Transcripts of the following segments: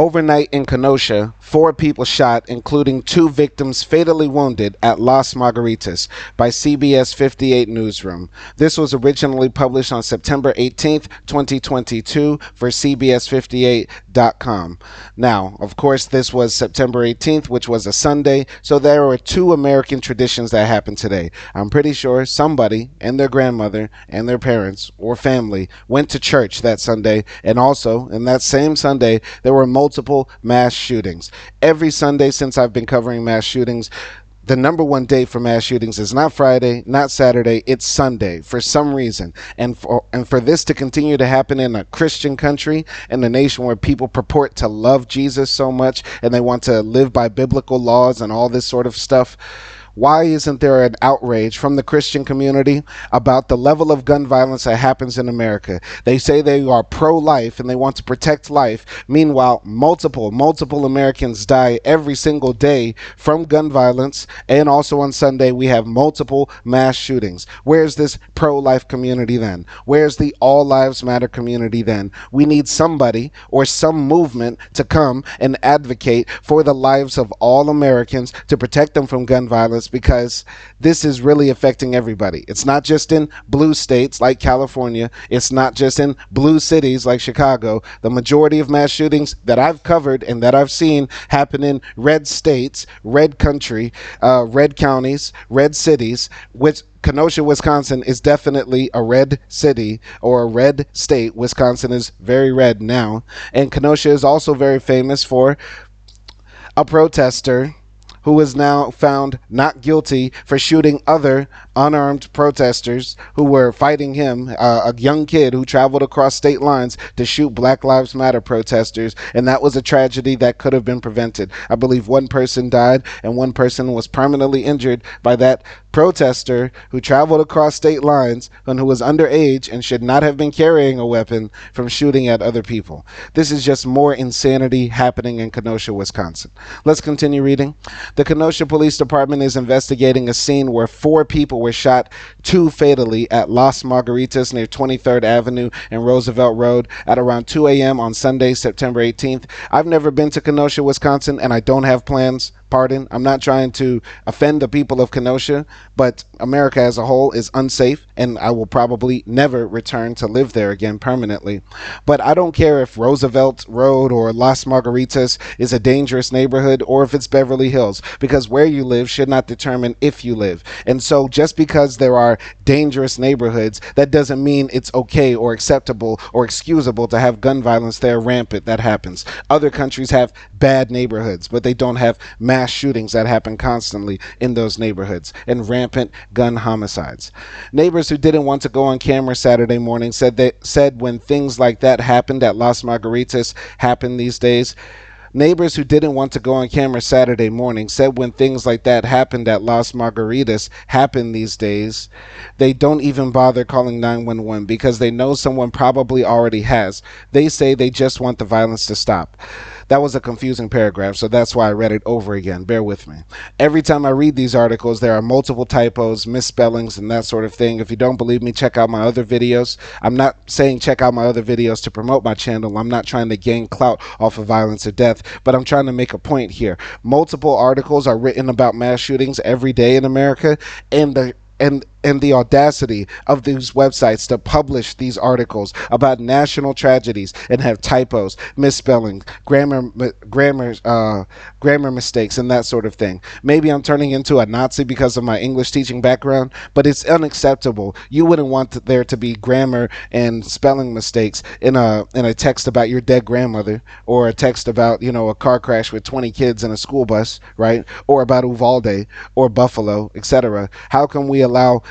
Overnight in Kenosha, 4 people shot, including 2 victims fatally wounded at Las Margaritas by CBS 58 Newsroom. This was originally published on September 18th, 2022 for CBS58.com. Now, of course, this was September 18th, which was a Sunday, so there were 2 American traditions that happened today. I'm pretty sure somebody and their grandmother and their parents or family went to church that Sunday, and also, in that same Sunday, there were multiple mass shootings. Every Sunday since I've been covering mass shootings, the number one day for mass shootings is not Friday, not Saturday, it's Sunday for some reason. And for this to continue to happen in a Christian country, in a nation where people purport to love Jesus so much and they want to live by biblical laws and all this sort of stuff, why isn't there an outrage from the Christian community about the level of gun violence that happens in America? They say they are pro-life and they want to protect life. Meanwhile, multiple Americans die every single day from gun violence. And also on Sunday, we have multiple mass shootings. Where's this pro-life community then? Where's the All Lives Matter community then? We need somebody or some movement to come and advocate for the lives of all Americans, to protect them from gun violence, because this is really affecting everybody. It's not just in blue states like California. It's not just in blue cities like Chicago. The majority of mass shootings that I've covered and that I've seen happen in red states, red country, red counties, red cities, which Kenosha, Wisconsin is definitely a red city or a red state. Wisconsin is very red now. And Kenosha is also very famous for a protester who is now found not guilty for shooting other unarmed protesters who were fighting him, a young kid who traveled across state lines to shoot Black Lives Matter protesters, and that was a tragedy that could have been prevented. I believe 1 person died and 1 person was permanently injured by that protester who traveled across state lines and who was underage and should not have been carrying a weapon, from shooting at other people. This is just more insanity happening in Kenosha, Wisconsin. Let's continue reading. The Kenosha Police Department is investigating a scene where 4 people were shot, 2 fatally, at Las Margaritas near 23rd Avenue and Roosevelt Rd at around 2 a.m. on Sunday, September 18th. I've never been to Kenosha, Wisconsin, and I don't have plans. Pardon, I'm not trying to offend the people of Kenosha, but America as a whole is unsafe, and I will probably never return to live there again permanently. But I don't care if Roosevelt Road or Las Margaritas is a dangerous neighborhood or if it's Beverly Hills, because where you live should not determine if you live. And so just because there are dangerous neighborhoods, that doesn't mean it's okay or acceptable or excusable to have gun violence there rampant. That happens. Other countries have bad neighborhoods, but they don't have mass shootings that happen constantly in those neighborhoods and rampant gun homicides. Neighbors who didn't want to go on camera Saturday morning said when things like that happened at Las Margaritas happen these days. Neighbors who didn't want to go on camera Saturday morning said when things like that happened at Las Margaritas happen these days, they don't even bother calling 911 because they know someone probably already has. They say they just want the violence to stop. That was a confusing paragraph, so that's why I read it over again. Bear with me. Every time I read these articles, there are multiple typos, misspellings, and that sort of thing. If you don't believe me, check out my other videos. I'm not saying check out my other videos to promote my channel. I'm not trying to gain clout off of violence or death, but I'm trying to make a point here. Multiple articles are written about mass shootings every day in America, and the audacity of these websites to publish these articles about national tragedies and have typos, misspelling, grammar mistakes, and that sort of thing. Maybe I'm turning into a Nazi because of my English teaching background, but it's unacceptable. You wouldn't want there to be grammar and spelling mistakes in a text about your dead grandmother, or a text about, a car crash with 20 kids in a school bus, right? Or about Uvalde or Buffalo, etc. How can we allow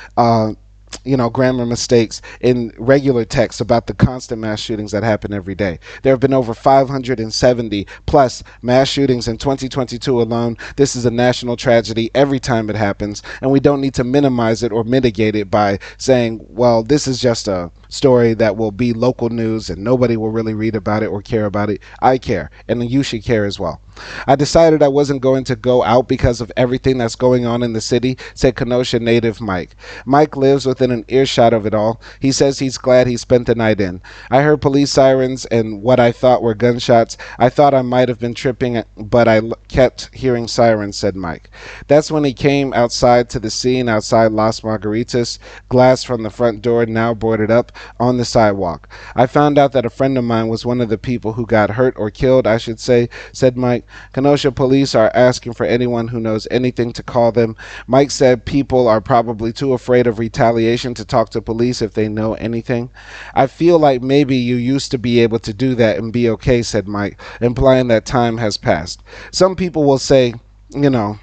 grammar mistakes in regular text about the constant mass shootings that happen every day? There have been over 570 plus mass shootings in 2022 alone. This is a national tragedy every time it happens, and we don't need to minimize it or mitigate it by saying, well, this is just a story that will be local news and nobody will really read about it or care about it. I care, and you should care as well. I decided I wasn't going to go out because of everything that's going on in the city, said Kenosha Native Mike. Mike lives within an earshot of it all. He says he's glad he spent the night in. I heard police sirens and what I thought were gunshots. I thought I might have been tripping, but kept hearing sirens, said Mike. That's when he came outside to the scene outside Las Margaritas, glass from the front door now boarded up on the sidewalk. I found out that a friend of mine was one of the people who got hurt or killed, I should say, said Mike. Kenosha police are asking for anyone who knows anything to call them. Mike said people are probably too afraid of retaliation to talk to police if they know anything. I feel like maybe you used to be able to do that and be okay, said Mike, implying that time has passed. Some people will say, you know,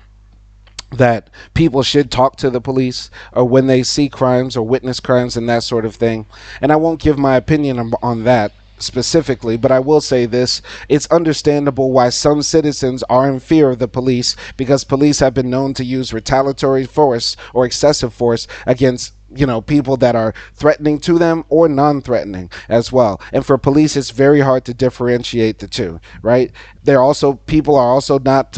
that people should talk to the police or when they see crimes or witness crimes and that sort of thing. And I won't give my opinion on that specifically, but I will say this: it's understandable why some citizens are in fear of the police, because police have been known to use retaliatory force or excessive force against people that are threatening to them or non-threatening as well. And for police, it's very hard to differentiate the two, right? People are also not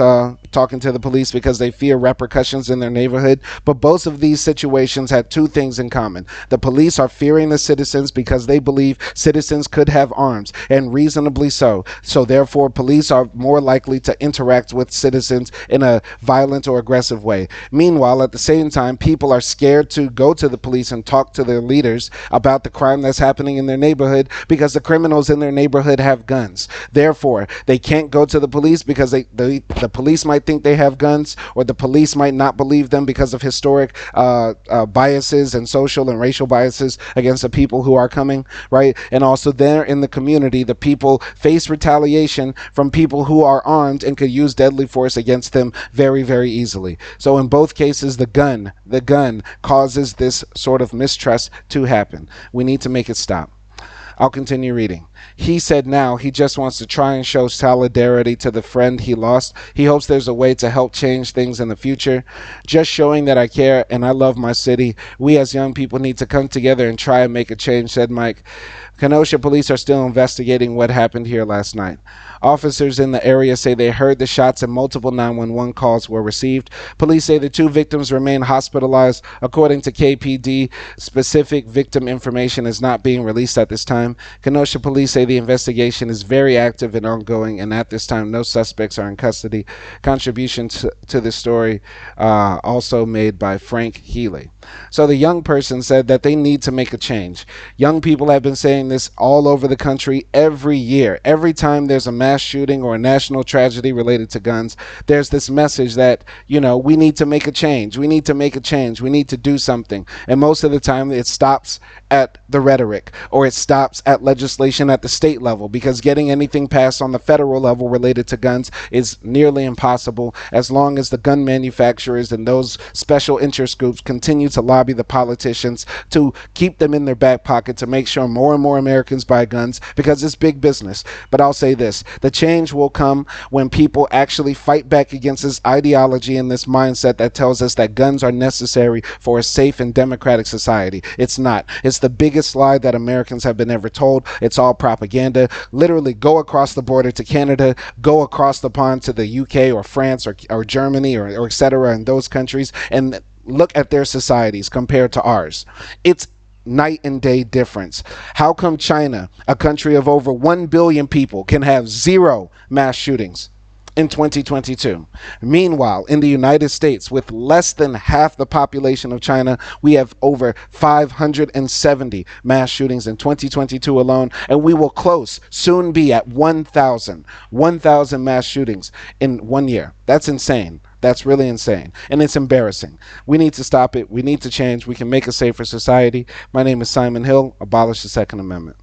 talking to the police because they fear repercussions in their neighborhood. But both of these situations had two things in common. The police are fearing the citizens because they believe citizens could have arms, and reasonably so. So therefore, police are more likely to interact with citizens in a violent or aggressive way. Meanwhile, at the same time, people are scared to go to the police and talk to their leaders about the crime that's happening in their neighborhood because the criminals in their neighborhood have guns. Therefore, they can't go to the police because the police might think they have guns, or the police might not believe them because of historic biases and social and racial biases against the people who are coming, right? And also there in the community, the people face retaliation from people who are armed and could use deadly force against them very, very easily. So in both cases, the gun causes this sort of mistrust to happen. We need to make it stop. I'll continue reading. He said now he just wants to try and show solidarity to the friend he lost. He hopes there's a way to help change things in the future. Just showing that I care and I love my city. We as young people need to come together and try and make a change, said Mike. Kenosha police are still investigating what happened here last night. Officers in the area say they heard the shots and multiple 911 calls were received. Police say the two victims remain hospitalized. According to KPD, specific victim information is not being released at this time. Kenosha police say the investigation is very active and ongoing, and at this time no suspects are in custody. Contributions to this story also made by Frank Healy. So the young person said that they need to make a change. Young people have been saying this all over the country every year. Every time there's a mass shooting or a national tragedy related to guns, there's this message that, we need to make a change. We need to make a change. We need to do something. And most of the time it stops at the rhetoric, or it stops at legislation at the state level, because getting anything passed on the federal level related to guns is nearly impossible as long as the gun manufacturers and those special interest groups continue to lobby the politicians to keep them in their back pocket to make sure more and more Americans buy guns, because it's big business. But I'll say this: the change will come when people actually fight back against this ideology and this mindset that tells us that guns are necessary for a safe and democratic society. It's not. It's the biggest lie that Americans have been ever told. It's all propaganda. Literally, go across the border to Canada, go across the pond to the UK or France or Germany or etc. in those countries, and look at their societies compared to ours. It's night and day difference. How come China, a country of over 1 billion people, can have 0 mass shootings in 2022? Meanwhile, in the United States, with less than half the population of China, we have over 570 mass shootings in 2022 alone, and we will soon be at 1,000 mass shootings in 1 year. That's insane. That's really insane. And it's embarrassing. We need to stop it. We need to change. We can make a safer society. My name is Simon Hill. Abolish the Second Amendment.